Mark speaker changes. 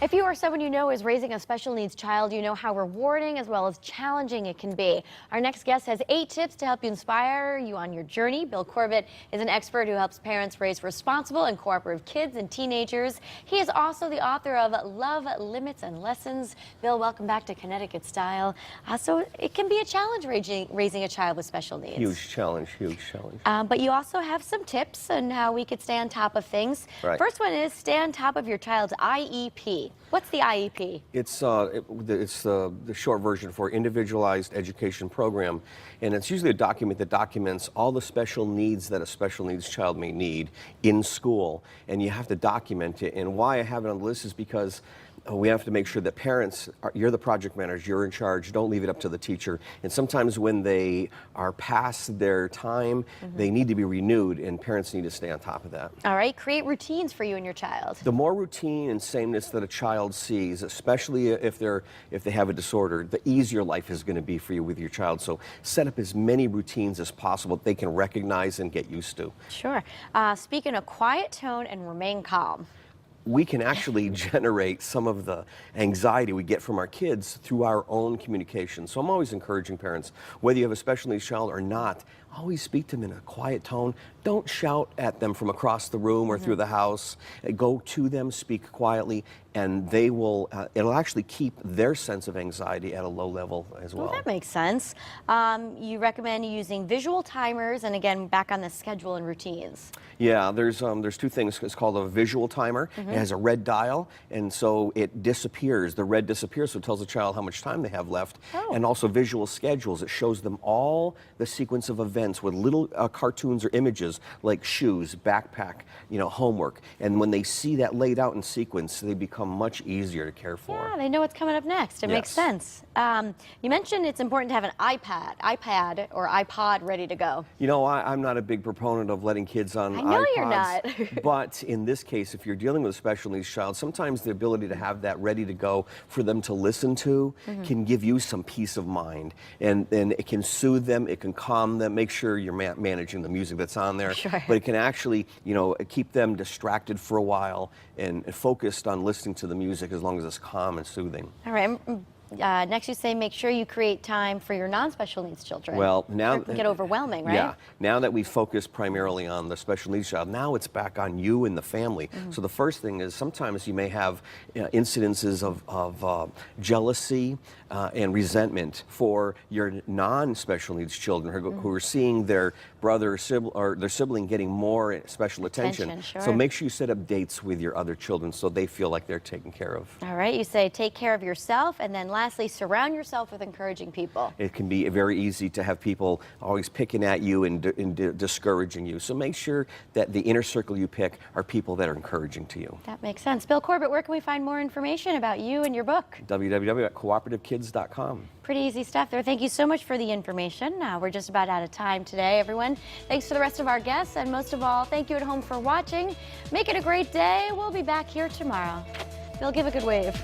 Speaker 1: If you or someone you know is raising a special needs child, you know how rewarding as well as challenging it can be. Our next guest has 8 tips to help you inspire you on your journey. Bill Corbett is an expert who helps parents raise responsible and cooperative kids and teenagers. He is also the author of Love, Limits, and Lessons. Bill, welcome back to Connecticut Style. So it can be a challenge raising a child with special needs.
Speaker 2: Huge challenge, huge challenge.
Speaker 1: But you also have some tips on how we could stay on top of things.
Speaker 2: Right.
Speaker 1: First one is stay on top of your child's IEP. What's the IEP?
Speaker 2: It's the short version for Individualized Education Program, and it's usually a document that documents all the special needs that a special needs child may need in school, and you have to document it. And why I have it on the list is because we have to make sure that parents, you're the project manager, you're in charge, don't leave it up to the teacher. And sometimes when they are past their time, they need to be renewed, and parents need to stay on top of that.
Speaker 1: All right, create routines for you and your child.
Speaker 2: The more routine and sameness that a child sees, especially if they have a disorder, the easier life is going to be for you with your child. So set up as many routines as possible that they can recognize and get used to.
Speaker 1: Sure. Speak in a quiet tone and remain calm.
Speaker 2: We can actually generate some of the anxiety we get from our kids through our own communication. So I'm always encouraging parents, whether you have a special needs child or not, always speak to them in a quiet tone. Don't shout at them from across the room or through the house. Go to them, speak quietly, and they will, it'll actually keep their sense of anxiety at a low level as well.
Speaker 1: Well, that makes sense. You recommend using visual timers, and again, back on the schedule and routines.
Speaker 2: Yeah, there's 2 things. It's called a visual timer. It has a red dial, and so it disappears. The red disappears, so it tells the child how much time they have left. And also visual schedules. It shows them all the sequence of events with little cartoons or images like shoes, backpack, homework. And when they see that laid out in sequence, they become much easier to care for.
Speaker 1: Yeah, they know what's coming up next. It makes sense. You mentioned it's important to have an iPad or iPod ready to go.
Speaker 2: I'm not a big proponent of letting kids on iPods.
Speaker 1: I know you're not.
Speaker 2: But in this case, if you're dealing with a special needs child, sometimes the ability to have that ready to go for them to listen to can give you some peace of mind. And it can soothe them, it can calm them, make sure you're managing the music that's on there.
Speaker 1: Sure.
Speaker 2: But it can actually, keep them distracted for a while and focused on listening to the music as long as it's calm and soothing.
Speaker 1: All right. Next, you say make sure you create time for your non-special needs children.
Speaker 2: Well, now
Speaker 1: it can get overwhelming, right?
Speaker 2: Yeah. Now that we focus primarily on the special needs child, now it's back on you and the family. So the first thing is sometimes you may have incidences of jealousy and resentment for your non-special needs children who are seeing their brother or their sibling getting more special attention.
Speaker 1: Sure.
Speaker 2: So make sure you set up dates with your other children so they feel like they're taken care of.
Speaker 1: All right. You say take care of yourself, and then lastly, surround yourself with encouraging people.
Speaker 2: It can be very easy to have people always picking at you and discouraging you. So make sure that the inner circle you pick are people that are encouraging to you.
Speaker 1: That makes sense. Bill Corbett, where can we find more information about you and your book?
Speaker 2: www.cooperativekids.com.
Speaker 1: Pretty easy stuff there. Thank you so much for the information. We're just about out of time today, everyone. Thanks to the rest of our guests, and most of all, thank you at home for watching. Make it a great day. We'll be back here tomorrow. Bill, give a good wave.